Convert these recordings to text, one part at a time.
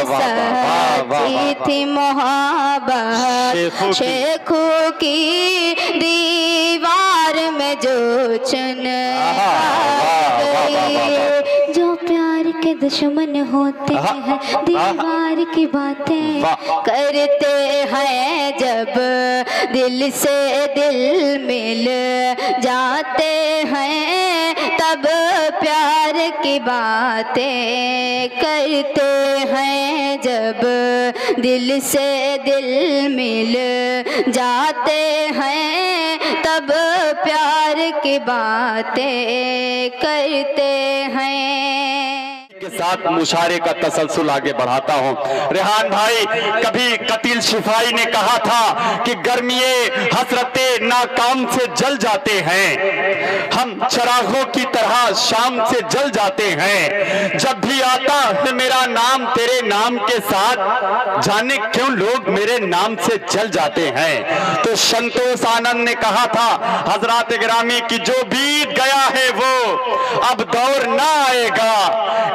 सच्ची थी मोहब्बत शेखों की दीवार में जो चुन गई। जो प्यार के दुश्मन होते हैं दीवार की बातें करते हैं, जब दिल से दिल मिल जाते हैं तब प्यार की बातें करते हैं। जब दिल से दिल मिल जाते हैं तब प्यार की बातें करते हैं। के साथ मुशारे का तसलसल आगे बढ़ाता हूँ। रेहान भाई, कभी कतील शिफाई ने कहा था कि गर्मिये हसरते नाकाम से जल जाते हैं, हम चरागों की तरह शाम से जल जाते हैं। जब भी आता है मेरा नाम तेरे नाम के साथ, जाने क्यों लोग मेरे नाम से जल जाते हैं। तो संतोष आनंद ने कहा था हजरात गिरामी की जो बीत गया है वो अब दौर ना आएगा,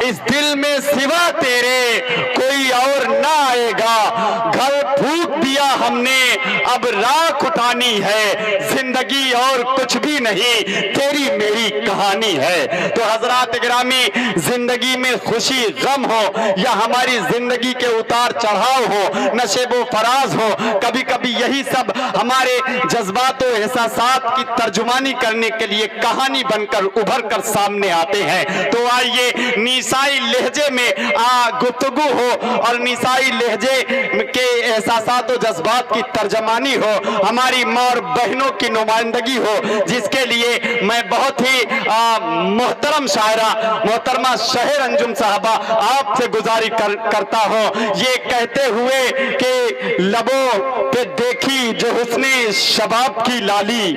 इस दिल में सिवा तेरे कोई और ना आएगा। घर फूंक दिया हमने अब राख उठानी है, जिंदगी और कुछ भी नहीं तेरी मेरी कहानी है। तो हजरात गिरामी, जिंदगी में खुशी गम हो या हमारी जिंदगी के उतार चढ़ाव हो, नशेबो फराज हो, कभी कभी यही सब हमारे जज्बात और एहसासात की तर्जुमानी करने के लिए कहानी बनकर उभर कर सामने आते हैं। तो आइए निसाई लहजे में गुफ्तगू हो और निसाई लहजे के एहसासात और जज्बात की तर्जमानी हो, हमारी माँ और बहनों की नुमाइंदगी हो, जिसके लिए मैं बहुत ही मोहतरम शायरा मोहतरमा शहर अंजुम साहबा आपसे गुजारिश करता हूँ, ये कहते हुए कि लबों पे देखी जो हुस्ने शबाब की लाली,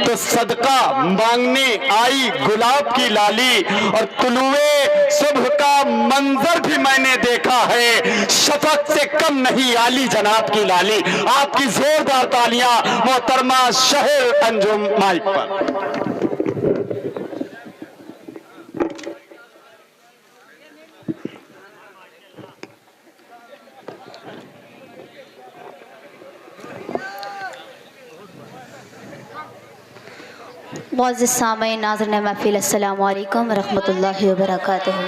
तो सदका मांगने आई गुलाब की लाली, और तुलुए सुबह का मंजर भी मैंने देखा है, शफक से कम नहीं आली जनाब की लाली। आपकी जोरदार तालियां मोहतरमा शहर अंजुम माइक पर। मुअज़्ज़िज़ सामईन नाज़रीन महफ़िल, अस्सलामु अलैकुम व रहमतुल्लाहि व बरकातुहू।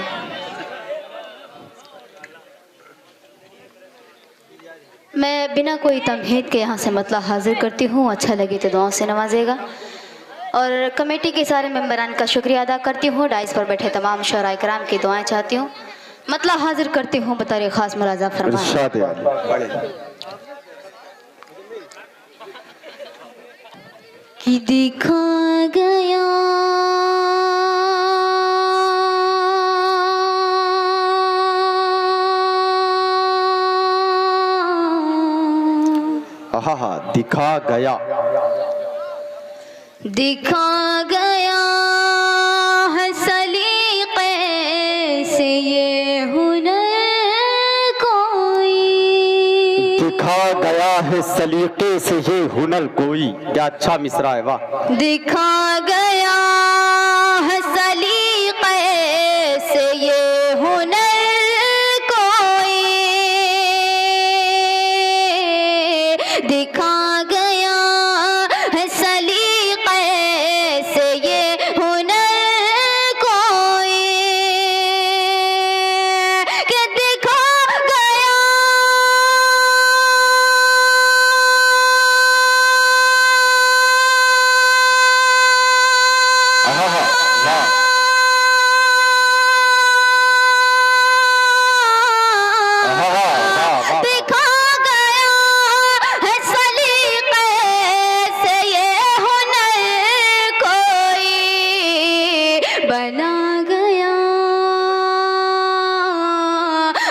मैं बिना कोई तमहीद के यहाँ से मतला हाजिर करती हूँ। अच्छा लगे तो दुआओं से नवाजेगा और कमेटी के सारे मेंबरान का शुक्रिया अदा करती हूँ। डाइस पर बैठे तमाम शोरा इकराम की दुआएं चाहती हूँ। मतला हाजिर करती हूँ, बतौर ख़ास मुलाज़ा फरमाएं कि दिखा गया दिखा गया, दिखा गया है सलीक़े से ये हुनर कोई, दिखा गया है सलीके से ये हुनर कोई। क्या अच्छा मिसरा है, वाह। दिखा गया है सलीक़े से ये हुनर कोई, दिखा गया है सलीक़े से ये हुनर कोई, कि दिखा गया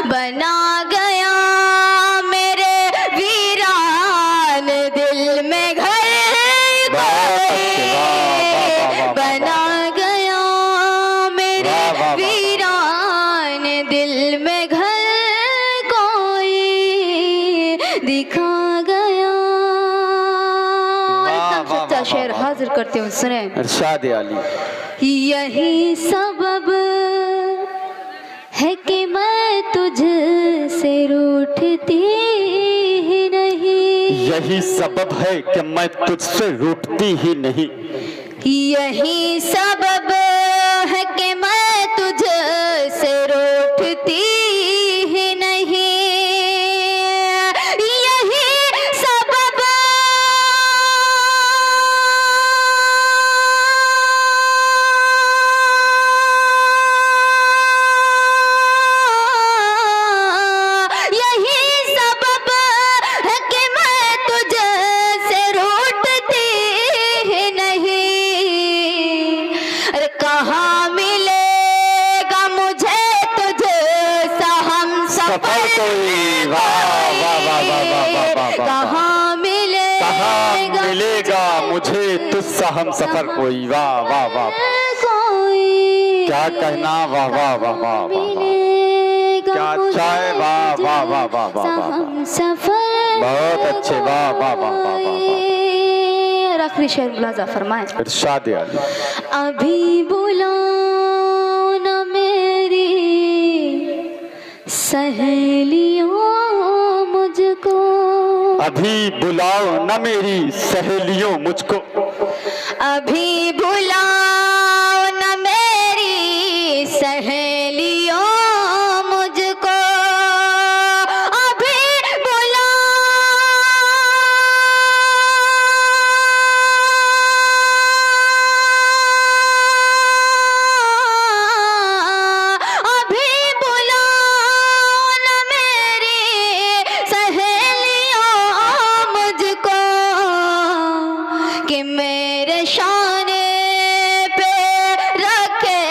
बना गया मेरे वीरान दिल में घर कोई, बना गया मेरे वीरान दिल में घर कोई, दिखा गया। सच्चा शेर हाजिर करती हूँ, सुने। इरशाद अली। यही सबब है कि मैं तुझसे रूठती ही नहीं, यही सबब है कि मैं तुझसे रूठती ही नहीं, यही सबब है कि मैं तुझसे रूठती ही नहीं, यही सबब यही सबब है कि मैं तुझसे रूठती ही नहीं। अरे कहाँ मिलेगा मुझे तुझसा हम सफर कोई, वाह वाह वाह वाह वाह वाह वाह वाह। कहाँ मिलेगा कहाँ मिलेगा मुझे तुझसा हम सफर कोई, वाह वाह वाह, कोई, क्या कहना, वाह वाह वाह वाह वाह, मिलेगा क्या अच्छा है, वाह वाह वाह वाह वाह वाह, हम सफर बहुत अच्छे, वाह वाह वाह वाह वाह। आखिरी शेर मुलाजा फरमाए। इरशाद आली, अभी बुलाओ न मेरी सहेलियों मुझको, अभी बुलाओ न मेरी सहेलियों मुझको, अभी बुलाओ न मेरी सहेलियों मुझको, अभी बुलाओ, अभी बुलाओ न मेरी सहेलियों मुझको, कि मेरे शाने पे रखे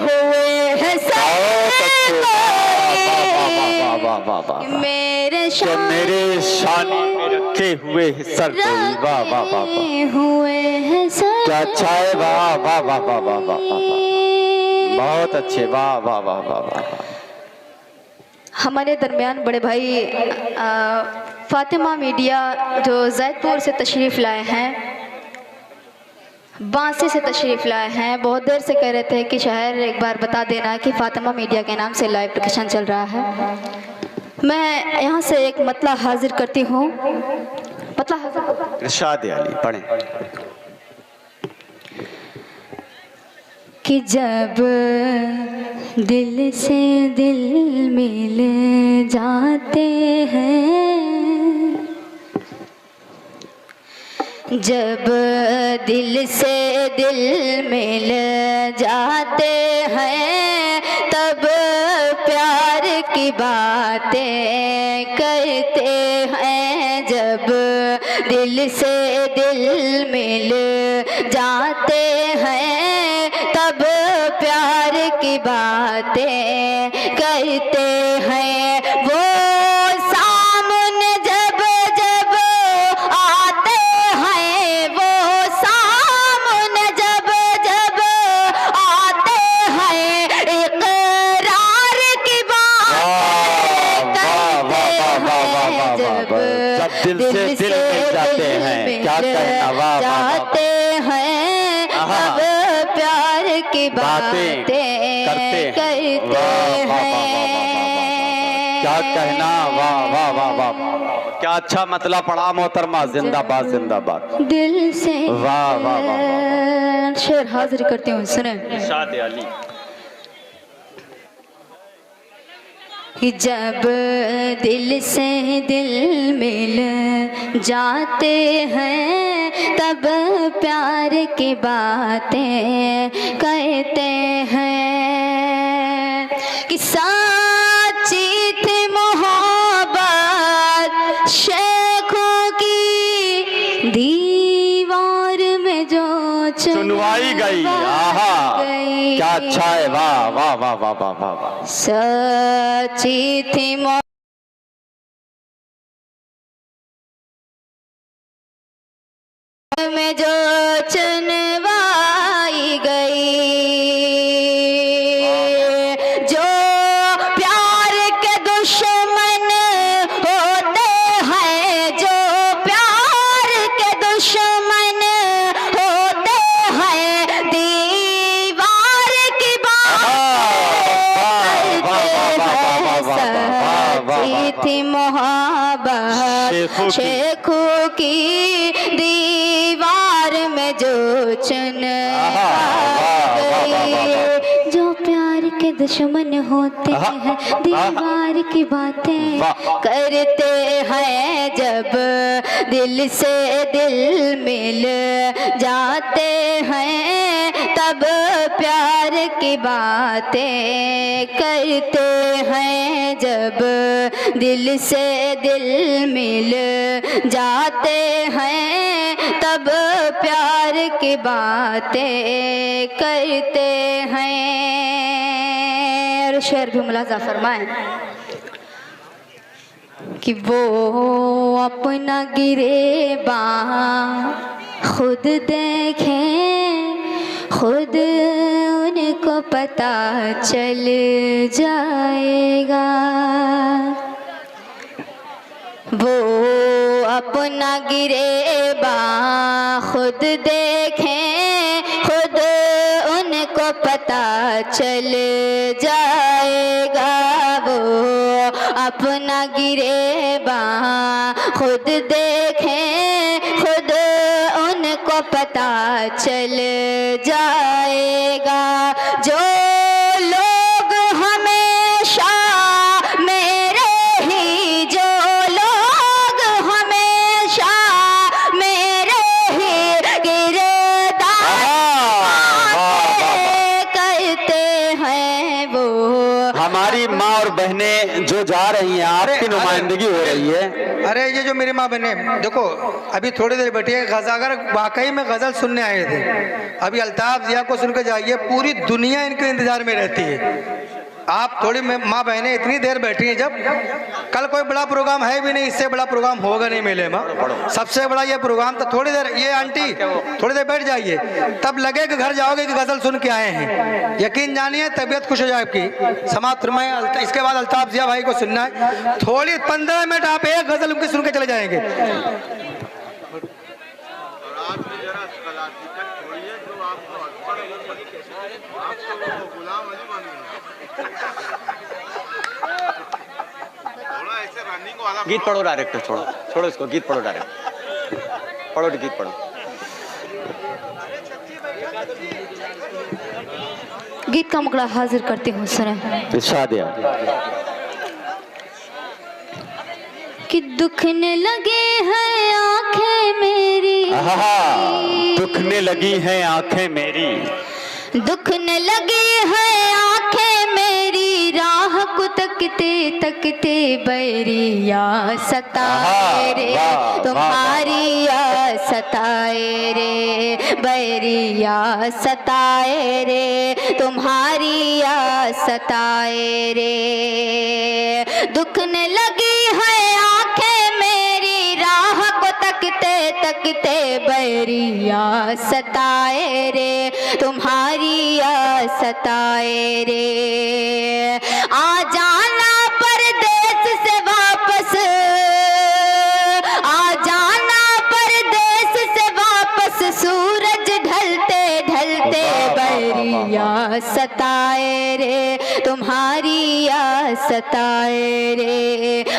हुए हैं सर, वाह वाह वाह, मेरे कि मेरे शाने में रखे हुए हैं सर कोई, वाह वाह वाह वाह, हुए हैं सर, क्या अच्छा है, वाह वाह वाह वाह वाह वाह वाह, बहुत अच्छे, वाह वाह वाह वाह वाह। हमारे दरमियान बड़े भाई फातिमा मीडिया जो जैदपुर से तशरीफ़ लाए हैं, बांसी से तशरीफ़ लाए हैं, बहुत देर से कह रहे थे कि शहर एक बार बता देना कि फातिमा मीडिया के नाम से लाइव प्रदर्शन चल रहा है। मैं यहाँ से एक मतला हाजिर करती हूँ, मतला हाजिर, इरशाद आली पढ़ें। कि जब दिल से दिल मिल जाते हैं, जब दिल से दिल मिल जाते हैं, तब प्यार की बातें करते हैं, जब दिल से दिल मिल जाते हैं, तब प्यार की बातें करते हैं, वो सामने जब जब आते हैं, वो सामने जब जब आते हैं, इकरार की बातें करते हैं, जब दिल से दिल मिल जाते हैं, क्या कहना, वाह जाते हैं, तब प्यार की बातें करते हैं, क्या कहना, वाह वाह वाह वाह, क्या अच्छा मतलब पढ़ा मोहतरमा, जिंदाबाद जिंदाबाद, दिल से, वाह वाह वाह। शेर हाजिर करती हूँ, सुने। इरशाद आली, जब दिल से दिल मिल जाते हैं, तब प्यार की बातें कहते हैं, कि सच्ची थी मोहब्बत शेखों की, दीवार में जो चुनवाई गई, आहा क्या अच्छा है, वाह वाह वाह वाह वाह वाह, सच्ची थी में जो चुनवाई गई, जो प्यार के दुश्मन होते हैं, जो प्यार के दुश्मन होते हैं, दीवार की बात करते हैं, की थी मोहब्बत शेखों की दीवार में जो चुन गई। जो प्यार के दुश्मन होते हैं दीवार की बातें करते हैं, जब दिल से दिल मिल जाते हैं तब प्यार की बातें करते हैं। जब दिल से दिल मिल जाते हैं तब प्यार की बातें करते हैं। और शेर भी मुलाजा फरमाएं कि वो अपना गिरेबा खुद देखें, खुद उनको पता चल जाएगा। वो अपना गिरेबा खुद देखें, खुद उनको पता चल जाएगा। वो अपना गिरेबा खुद देखें, खुद उनको पता चल जाएगा। जो लोग हमेशा मेरे ही, जो लोग हमेशा मेरे ही गिरदार करते हैं, वो हमारी माँ और बहनें जो जा रही हैं आपकी नुमाइंदगी हो रही है। अरे ये जो मेरी माँ बहने देखो अभी थोड़ी देर बैठी है, अगर वाकई में गजल सुनने आए थे, अभी अल्ताफ जिया को सुन के जाइए, पूरी दुनिया इनके इंतजार में रहती है। आप थोड़ी माँ बहनें इतनी देर बैठी हैं, जब कल कोई बड़ा प्रोग्राम है भी नहीं, इससे बड़ा प्रोग्राम होगा नहीं मेले में, सबसे बड़ा ये प्रोग्राम। तो थोड़ी देर ये आंटी थोड़ी देर बैठ जाइए, तब लगे कि घर जाओगे कि गजल सुन के आए हैं। यकीन जानिए तबीयत खुश हो जाए आपकी। समाप्त फरमाएं। इसके बाद अल्ताफ जिया भाई को सुनना है, थोड़ी 15 मिनट आप एक गजल उनकी सुन के चले जाएंगे। गीत पढ़ो डायरेक्टर, छोड़ो छोड़ो इसको, गीत पढ़ो डायरेक्ट, पढ़ो गीत पढ़ो। गीत का मुकड़ा हाजिर करती हूँ, सुने। इरशादिया कि दुखने लगे हैं आंखें मेरी, दुखने लगी हैं आंखें मेरी, दुखने लगी हैं आंखें मेरी, राह को तकते तकते बैरिया सताए रे, तुम्हारी या सताए रे, बैरिया सताए रे, तुम्हारी या सताए रे। दुखने लगी है आंखें मेरी, राह को तकते तकते बैरिया सताए रे, तुम्हारी या सताए रे। आ जाना परदेस से वापस, आ जाना परदेस से वापस, सूरज ढलते ढलते बैरिया सताए रे, तुम्हारी या सताए रे,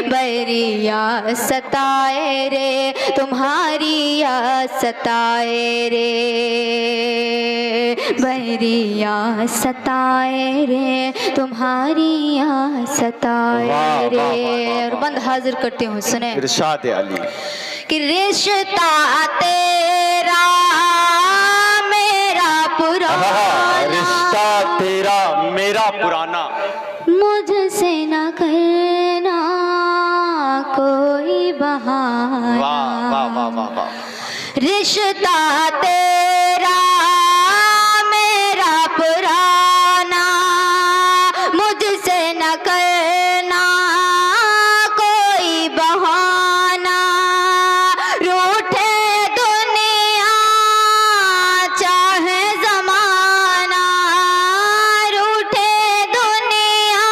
बैरिया सताए रे, तुम्हारी या सताए रे, बैरिया सताए रे, तुम्हारी या सताए रे। और बंद हाजिर करती हूँ, सुने। इरशाद अली कि रिश्ता तेरा मेरा पुराना, रिश्ता तेरा मेरा पुराना, मुझसे न करना कोई बहाना। वाह वाह वाह वाह वाह। रिश्ता तेरा मेरा पुराना, मुझसे न करना कोई बहाना। रूठे दुनिया चाहे जमाना, रूठे दुनिया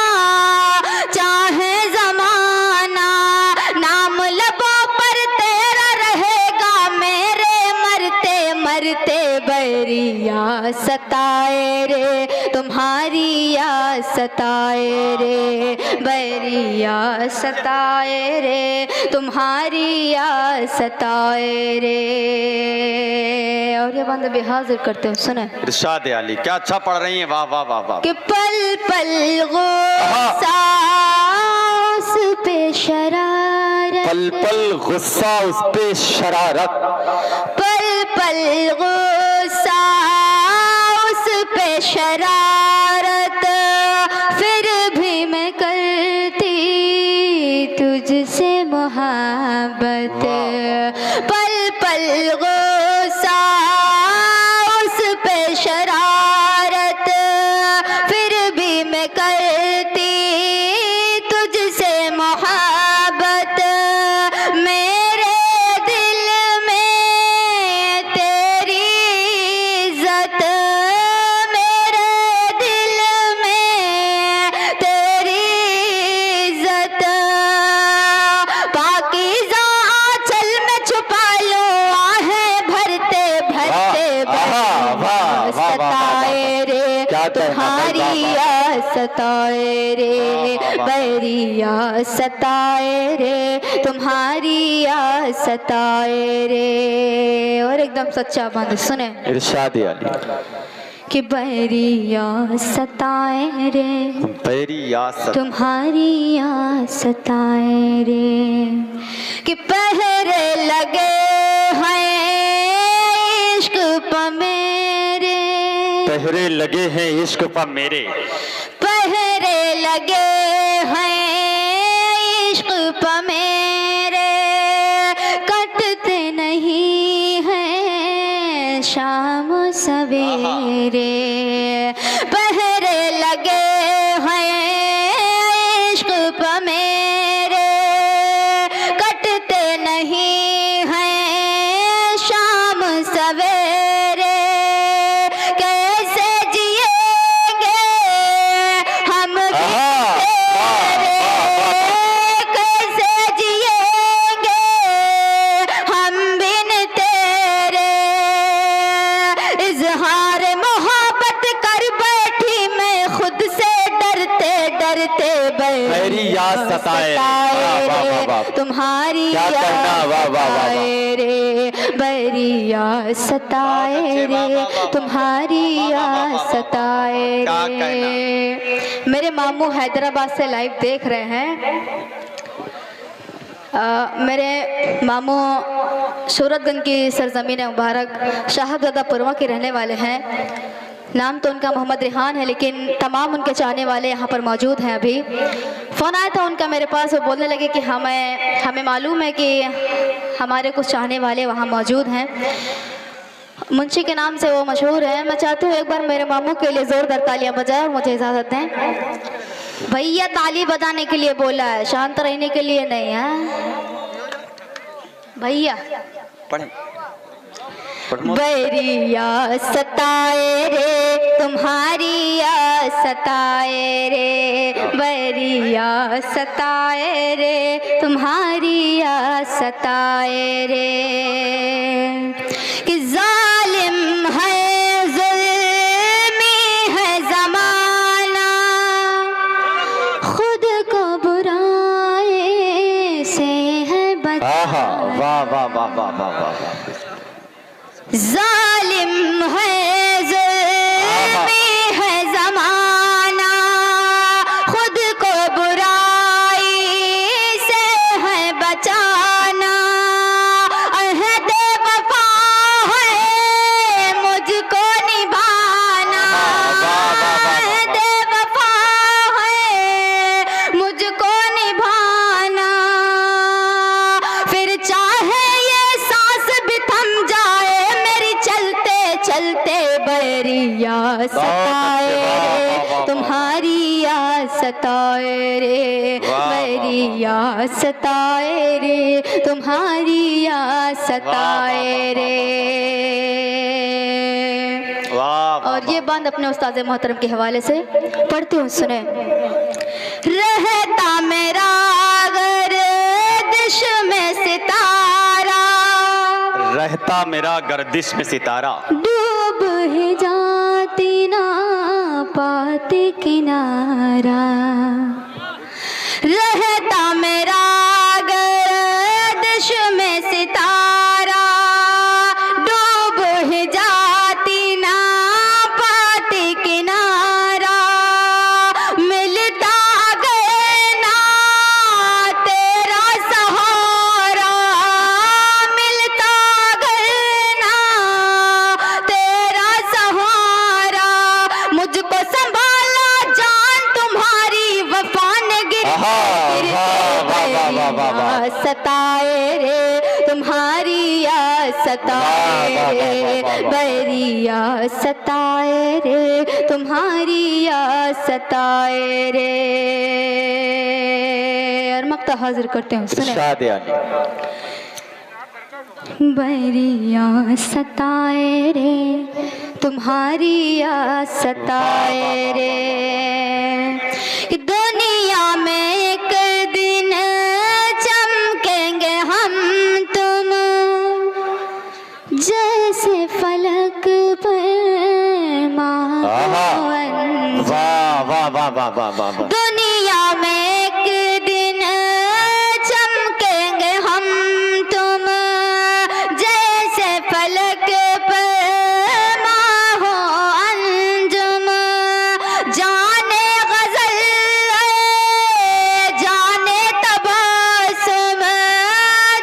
चाहे जमाना, नाम लबों पर तेरा रहेगा, मेरे मरते मरते बैरिया सताए रे, तुम्हारी याद सताए रे, बैरिया सताए रे, तुम्हारी याद सताए रे। और ये बंद भी हाजिर करते हैं, सुने। इरशाद आली, क्या अच्छा पढ़ रही हैं, वाह वाह वाह वाह। कि पल पल गुस्सा उस पे शरारत, पल पल गुस्सा उस पे शरारत, पल पल गुस्सा उस पे शरारत, फिर भी मैं करती तुझसे मोहब्बत। पल पल गुस्सा उस पे शरारत, फिर भी मैं करती तुझसे मोहब्बत। मेरे दिल में तेरी इज्जत, मेरे दिल में तेरी इज्जत, पाकीज़ा आंचल में छुपा लो आहें भरते भरते सताए रे, तुम्हारी याद सताए रे, बैरिया सताए रे, तुम्हारी याद सताए रे। और एकदम सच्चा बंद, सुने। इरशाद आली, कि बैरिया सताए रे, बैरिया तुम्हारी याद सताए रे। कि पहरे लगे हैं इश्क पे मेरे, पहरे लगे हैं इश्क पर मेरे, पहरे लगे हैं इश्क पे मेरे, कटते नहीं हैं शाम सवेरे। पहरे लगे हैं इश्क पे मेरे, कटते नहीं हैं शाम सवेरे। कैसे जिएंगे हम बिन तेरे, कैसे जिएंगे हम बिन तेरे। इजहार मोहब्बत कर बैठी मैं खुद से डरते डरते, बैरिया सताए रे, तुम्हारी क्या कहना, वाह वाह वाह वाह। याद रे, बैरिया सताए रे, तुम्हारी याद सताए क्या रे। मेरे मामू हैदराबाद से लाइव देख रहे हैं। मेरे मामू सूरतगंज की सरजमीन मुबारक शाहजादा पुरवा के रहने वाले हैं। नाम तो उनका मोहम्मद रिहान है, लेकिन तमाम उनके चाहने वाले यहाँ पर मौजूद हैं। अभी फ़ोन आया था उनका मेरे पास, वो बोलने लगे कि हमें मालूम है कि हमारे कुछ चाहने वाले वहाँ मौजूद हैं। मुंशी के नाम से वो मशहूर है। मैं चाहती हूँ एक बार मेरे मामू के लिए ज़ोरदार तालियां बजाएं और मुझे इजाज़त दें। भैया ताली बजाने के लिए बोला है, शांत रहने के लिए नहीं है भैया। पढ़े बैरिया सताए रे, तुम्हारी याद सताए रे, बैरिया सताए रे, तुम्हारी याद सताए रे। कि जालिम है जुल्मी है ज़माना, खुद को बुराई से है बचाना। वाह वाह वाह वाह वाह वाह। जालिम है जुल्मी है ज़माना, खुद को बुराई से है बचाना। अहद वफा है मुझको निभाना, अहद वफा है मुझको निभाना। फिर चाहे ये सांस भी थम जाए मेरी चलते चलते, बैरिया सताए रे, तुम्हारी याद सताए रे, बैरिया सताए रे, तुम्हारी याद सताए रे। और ये बांध अपने उस्ताद मोहतरम के हवाले से पढ़ती हूँ, सुने। रहता मेरा गर्दिश में सितारा, रहता मेरा गर्दिश में सितारा, डूब ही जाती ना पाते किनारा रहता मेरा गर्दिश में सितारा डूब ही जाती ना पाते किनारा मिलता अगर ना तेरा सहारा मिलता अगर ना तेरा सहारा मुझको संभाला जान तुम्हारी वफा ने सताए रे तुम्हारी या सताए रे बैरिया सताए रे तुम्हारी या सताए रे। और मक्ता हाजिर करते हैं सुने बैरिया सताए रे तुम्हारी या सताए रे। दुनिया में एक दिन चमकेंगे हम तुम जैसे फलक पर मावन। वाह वाह वाह वाह वाह वाह। दुनिया में एक दिन चमकेंगे हम तुम जैसे फलक पर माहो अंजुम। जाने गजल जाने तबस्सुम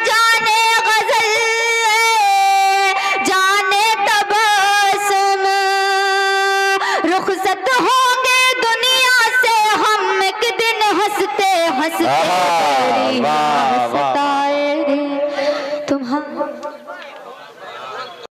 जाने गजल जाने तबस्सुम रुखसत होंगे दुनिया से हम एक दिन हंसते हंसते